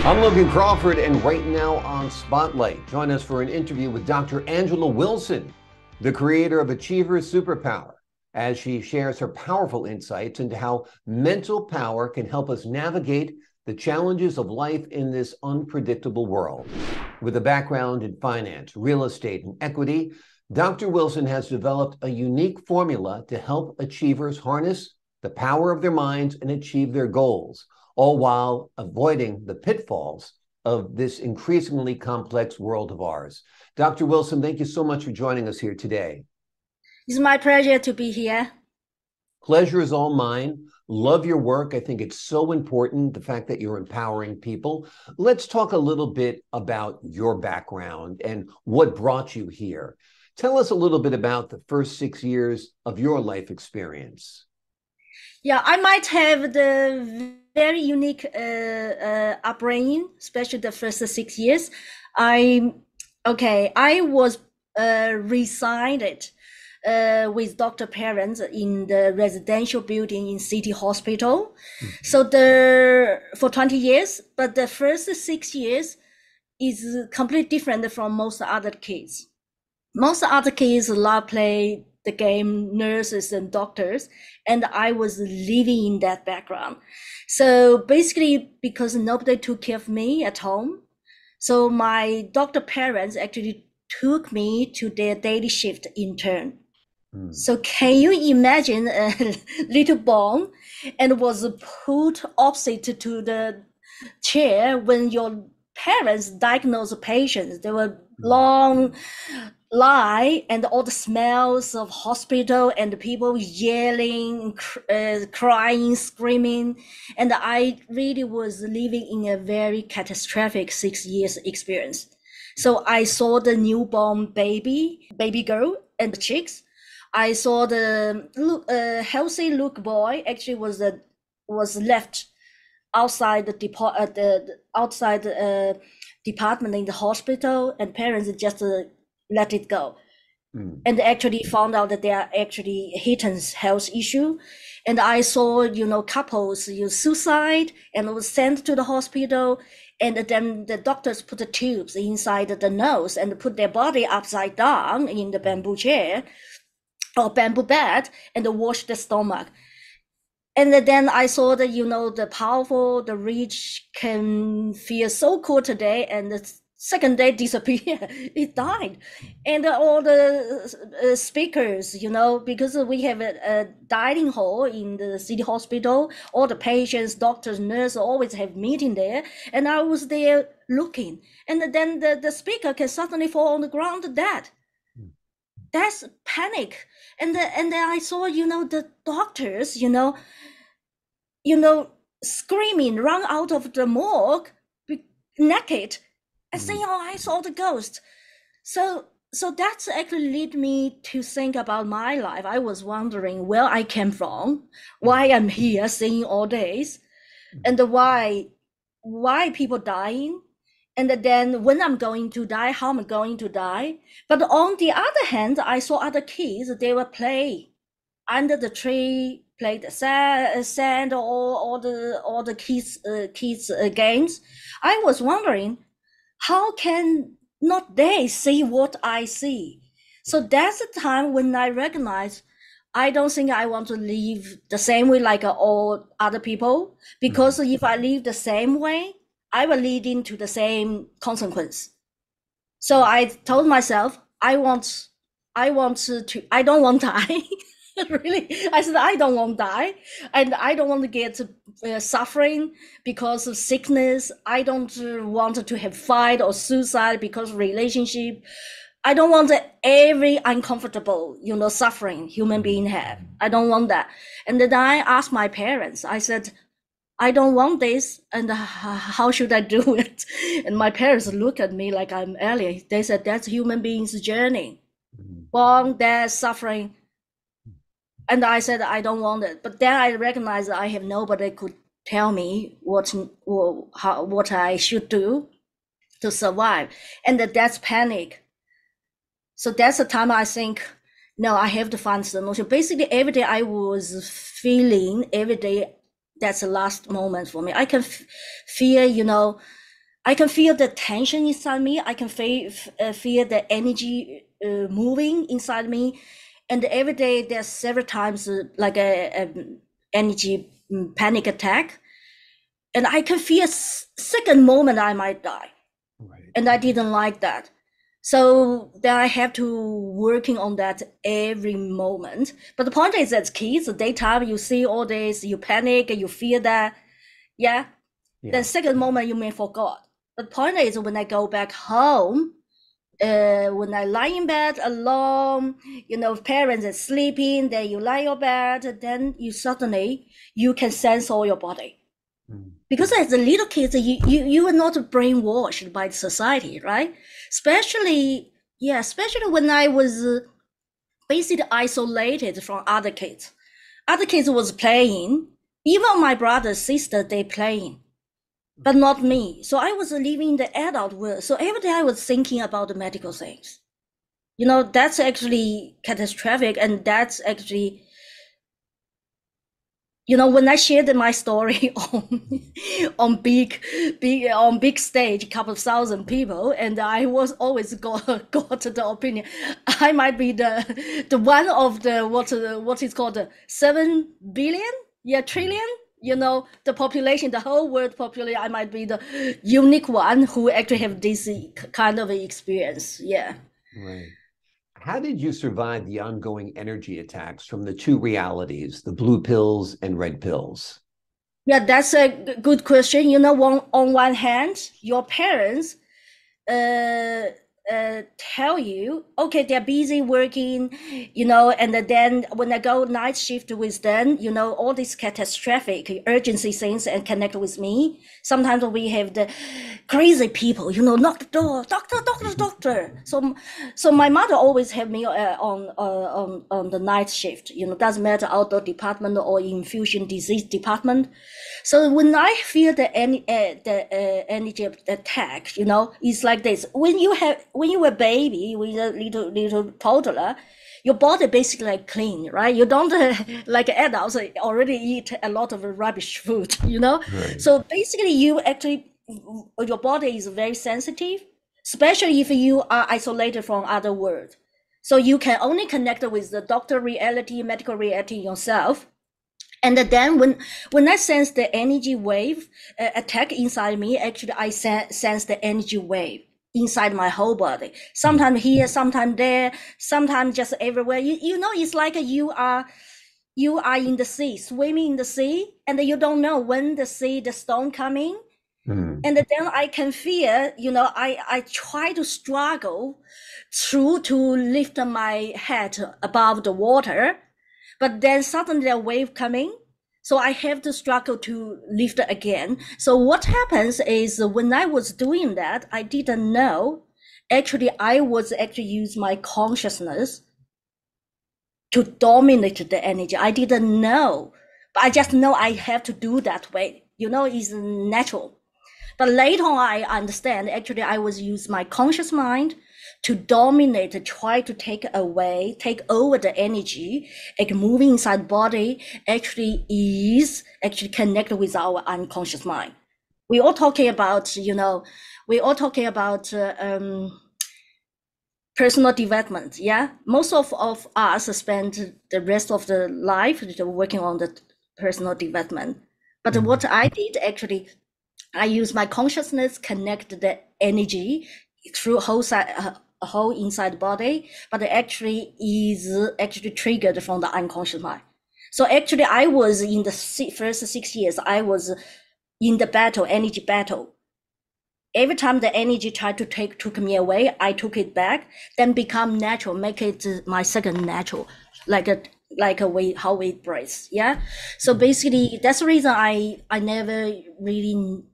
I'm Logan Crawford, and right now on Spotlight, join us for an interview with Dr. Angela Wilson, the creator of Achievers Superpower, as she shares her powerful insights into how mental power can help us navigate the challenges of life in this unpredictable world. With a background in finance, real estate, and equity, Dr. Wilson has developed a unique formula to help achievers harness the power of their minds and achieve their goals, all while avoiding the pitfalls of this increasingly complex world of ours. Dr. Wilson, thank you so much for joining us here today. It's my pleasure to be here. Pleasure is all mine. Love your work. I think it's so important, the fact that you're empowering people. Let's talk a little bit about your background and what brought you here. Tell us a little bit about the first 6 years of your life experience. Yeah, I might have the very unique upbringing, especially the first 6 years. I was resided with doctor parents in the residential building in City Hospital. Mm-hmm. So for 20 years, but the first 6 years is completely different from most other kids. Most other kids love play the game, nurses and doctors, and I was living in that background. So basically, because nobody took care of me at home, so my doctor parents actually took me to their daily shift intern. So can you imagine a little bomb and was put opposite to the chair when your parents diagnosed patients? There were long line and all the smells of hospital and people yelling, crying, screaming. And I really was living in a very catastrophic 6 years experience. So I saw the newborn baby girl and the chicks. I saw the healthy look boy actually was left outside the department in the hospital, and parents just let it go. And actually found out that they are actually hidden health issue. And I saw, couples suicide and was sent to the hospital. And then the doctors put the tubes inside the nose and put their body upside down in the bamboo chair or bamboo bed and wash the stomach. And then I saw that, the powerful, the rich can feel so cool today, and the second day disappear. It died. And all the speakers, because we have a dining hall in the city hospital, all the patients, doctors, nurses always have meeting there. And I was there looking. And then the speaker can suddenly fall on the ground dead. That's panic. And then I saw, the doctors, screaming, run out of the morgue, naked, and saying, "Oh, I saw the ghost." So that's actually led me to think about my life. I was wondering where I came from, why I'm here seeing all days, and why people dying. And then when I'm going to die, how I'm going to die. But on the other hand, I saw other kids, they were playing under the tree, play the sand, or all the kids games. I was wondering, how can not they see what I see? So that's the time when I recognized I don't think I want to live the same way like all other people, because if I live the same way, I will lead into the same consequence. So I told myself, I don't want to die. Really, I said, I don't want to die, and I don't want to get suffering because of sickness. I don't want to have fight or suicide because of relationship. I don't want every uncomfortable, suffering human being have. I don't want that. And then I asked my parents, I said, I don't want this, and how should I do it? And my parents look at me like I'm alien. They said, that's human being's journey. Born, death, suffering. And I said, I don't want it. But then I recognized I have nobody could tell me what I should do to survive. And that's panic. So that's the time I think, no, I have to find solution. Basically, every day I was feeling, every day, that's the last moment for me. I can feel, I can feel the tension inside me. I can feel the energy moving inside me. And every day there's several times like a energy panic attack. And I can feel second moment I might die. Right. And I didn't like that. So then I have to working on that every moment. But the point is, as kids, the daytime you see all this, you panic, you feel that, yeah. Then second moment you may forget. The point is, when I go back home, when I lie in bed alone, parents are sleeping, then you lie in your bed, then you suddenly you can sense all your body. Because as a little kid, you are not brainwashed by the society, right? Especially when I was basically isolated from other kids. Other kids was playing, even my brother, sister, they playing, but not me. So I was living in the adult world. So every day I was thinking about the medical things. That's actually catastrophic, and that's actually, when I shared my story on big stage, a couple of thousand people, and I was always got the opinion I might be the one of the what is called the 7 billion, trillion, the population, the whole world population. I might be the unique one who actually have this kind of experience. Yeah. Right. How did you survive the ongoing energy attacks from the two realities, the blue pills and red pills? Yeah, that's a good question. On one hand, your parents tell you, okay, they're busy working, and then when I go night shift with them, all these catastrophic urgency things and connect with me. Sometimes we have the crazy people, knock the door, doctor. So my mother always have me on the night shift. Doesn't matter outdoor department or infusion disease department. So when I feel the energy attack, it's like this. When you were a baby with a little toddler, your body basically clean, right? You don't like adults already eat a lot of rubbish food, Right. So basically your body is very sensitive, especially if you are isolated from other world. So you can only connect with the doctor reality, medical reality yourself. And then when I sense the energy wave attack inside me, actually I sense the energy wave inside my whole body. Sometimes here, sometimes there, sometimes just everywhere. It's like you are in the sea, swimming in the sea, and you don't know when the storm coming. And then I can feel, I try to struggle through to lift my head above the water. But then suddenly a wave coming, so I have to struggle to lift again. So what happens is when I was doing that, I didn't know. Actually, I was use my consciousness to dominate the energy. I didn't know, but I just know I have to do that way. It's natural. But later on, I understand. Actually, I was use my conscious mind to dominate, try to take over the energy, moving inside body actually connected with our unconscious mind. We all talking about, personal development. Yeah. Most of us spend the rest of the life working on the personal development. But what I did actually, I use my consciousness, connect the energy through whole inside body, but it actually is triggered from the unconscious mind. So actually I was in the first 6 years, I was in the energy battle. Every time the energy tried to took me away, I took it back, then become natural, make it my second natural, like a way how we breathe. Yeah. So basically that's the reason I never really,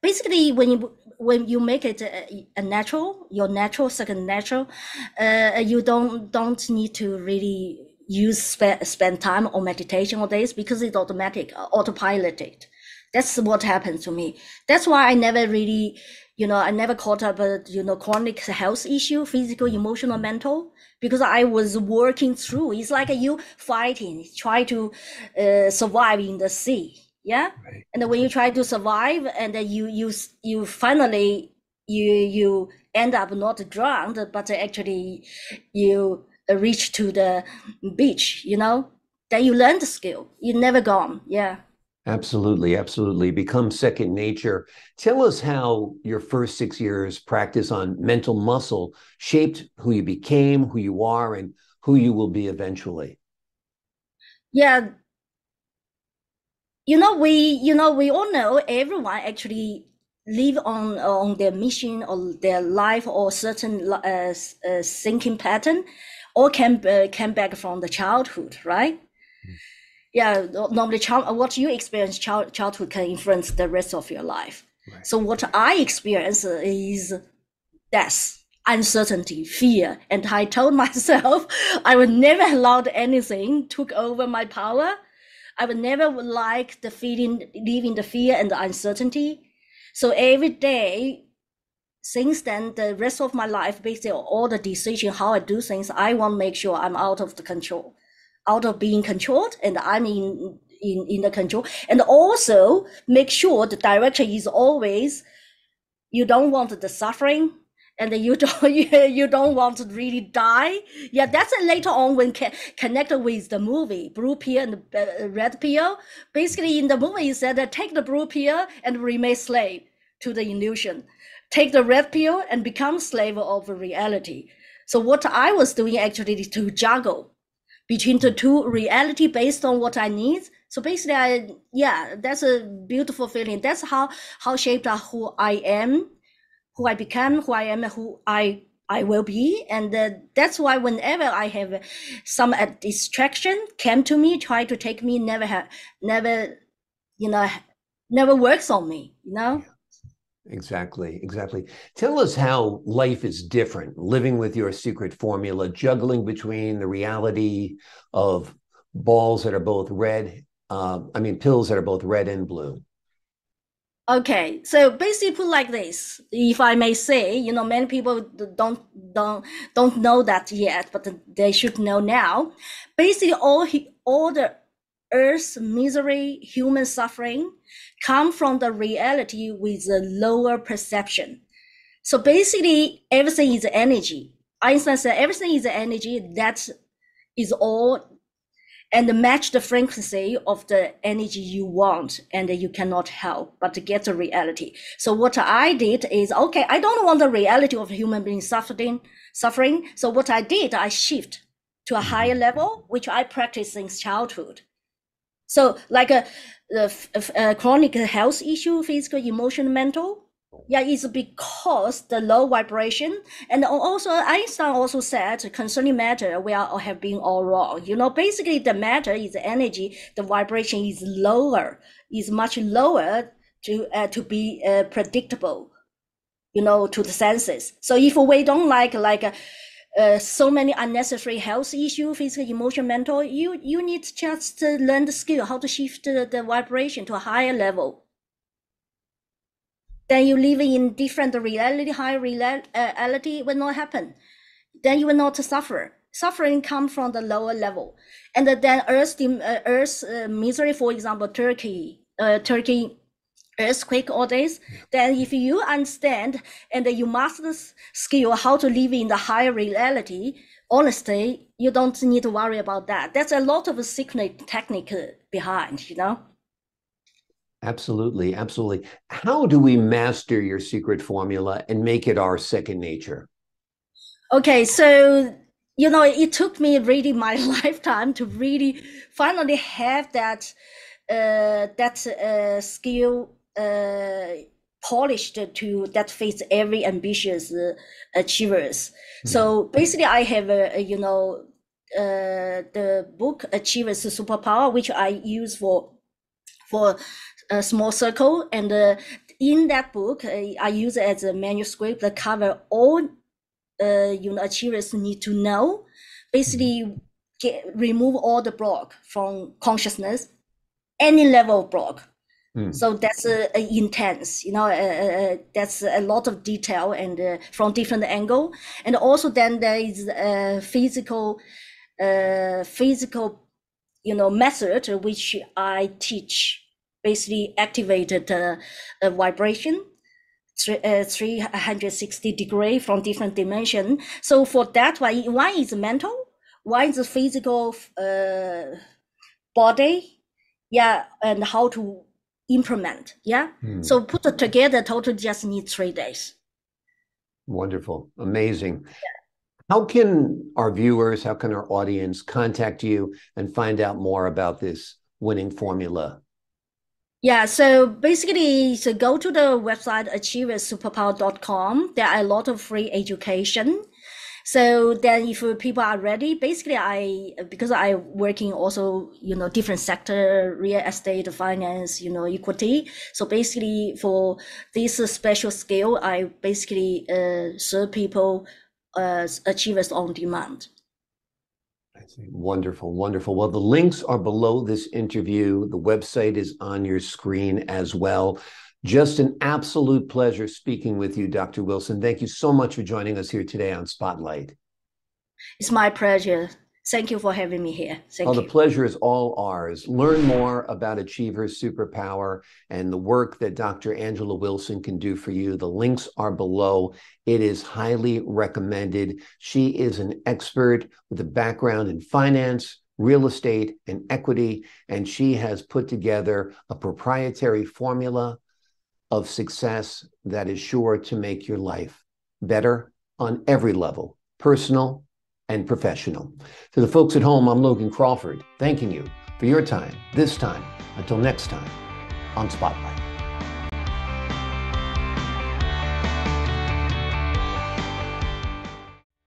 basically when you make it a natural, your natural, second natural, you don't need to really spend time on meditation or this, because it's automatic, autopiloted. That's what happened to me. That's why I never really, I never caught up a, chronic health issue, physical, emotional, mental, because I was working through. It's like you fighting, try to survive in the sea. Yeah. Right. And when you try to survive, and then you finally you end up not drowned, but actually you reach to the beach, then you learn the skill. You never gone. Yeah. Absolutely, absolutely. Become second nature. Tell us how your first 6 years practice on mental muscle shaped who you became, who you are, and who you will be eventually. Yeah. We all know everyone actually live on their mission or their life or certain thinking pattern, or came back from the childhood, right? Yeah, normally what you experience childhood can influence the rest of your life. Right. So what I experience is death, uncertainty, fear, and I told myself I would never allow anything took over my power. I would never like the feeling, living the fear and the uncertainty. So every day, since then, the rest of my life, basically all the decision, how I do things, I want to make sure I'm out of the control, out of being controlled, and I'm in the control. And also make sure the direction is always, you don't want the suffering, and you don't want to really die. Yeah, that's later on when connected with the movie Blue Pill and Red Pill. Basically, in the movie, it said that take the blue pill and remain slave to the illusion. Take the red pill and become slave of reality. So what I was doing actually is to juggle between the two reality based on what I need. So basically, that's a beautiful feeling. That's how shaped who I am, who I become, who I am, who I will be. And that's why whenever I have some distraction came to me, try to take me, never works on me, Yeah, exactly, exactly. Tell us how life is different, living with your secret formula, juggling between the reality of balls that are both red, pills that are both red and blue. Okay, so basically put like this, if I may say, many people don't know that yet, but they should know now. Basically, all the Earth's misery, human suffering, come from the reality with a lower perception. So basically, everything is energy. Einstein said everything is energy. That is all, and match the frequency of the energy you want, and you cannot help but to get the reality. So what I did is, okay, I don't want the reality of human beings suffering. So what I did, I shift to a higher level, which I practiced since childhood. So like a chronic health issue, physical, emotional, mental. Yeah, it's because the low vibration. And also Einstein also said concerning matter, we have been all wrong. Basically the matter is energy, the vibration is lower, is much lower to be predictable, to the senses. So if we don't like so many unnecessary health issues, physical, emotional, mental, you need to just learn the skill, how to shift the vibration to a higher level. Then you live in different reality, high reality will not happen. Then you will not suffer. Suffering comes from the lower level. And then Earth's misery, for example, Turkey earthquake, all this. Then if you understand and you master the skill how to live in the higher reality, honestly, you don't need to worry about that. There's a lot of secret technique behind, Absolutely, absolutely. How do we master your secret formula and make it our second nature? Okay, so it took me really my lifetime to really finally have that skill polished to that fits every ambitious achievers. So basically, I have the book Achievers Superpower, which I use for a small circle, and in that book I use it as a manuscript that cover all achievers need to know. Basically, remove all the block from consciousness, any level of block. So that's intense, that's a lot of detail and from different angle. And also then there is a physical method which I teach. basically activated a vibration, 360 degree from different dimension. So for that one is mental, one is physical body, and how to implement. So put it together, total just need 3 days. Wonderful. Amazing. How can our viewers, how can our audience contact you and find out more about this winning formula? So basically, so go to the website achieversuperpower.com. There are a lot of free education. So then if people are ready, basically because I working also, different sector, real estate, finance, equity. So basically for this special skill, I basically serve people achievers on demand. Wonderful, wonderful. Well, the links are below this interview. The website is on your screen as well. Just an absolute pleasure speaking with you, Dr. Wilson. Thank you so much for joining us here today on Spotlight. It's my pleasure. Thank you for having me here. Thank you. The pleasure is all ours. Learn more about Achiever's Superpower and the work that Dr. Angela Wilson can do for you. The links are below. It is highly recommended. She is an expert with a background in finance, real estate, and equity, and she has put together a proprietary formula of success that is sure to make your life better on every level, personal and professional. To the folks at home, I'm Logan Crawford, thanking you for your time this time. Until next time on Spotlight.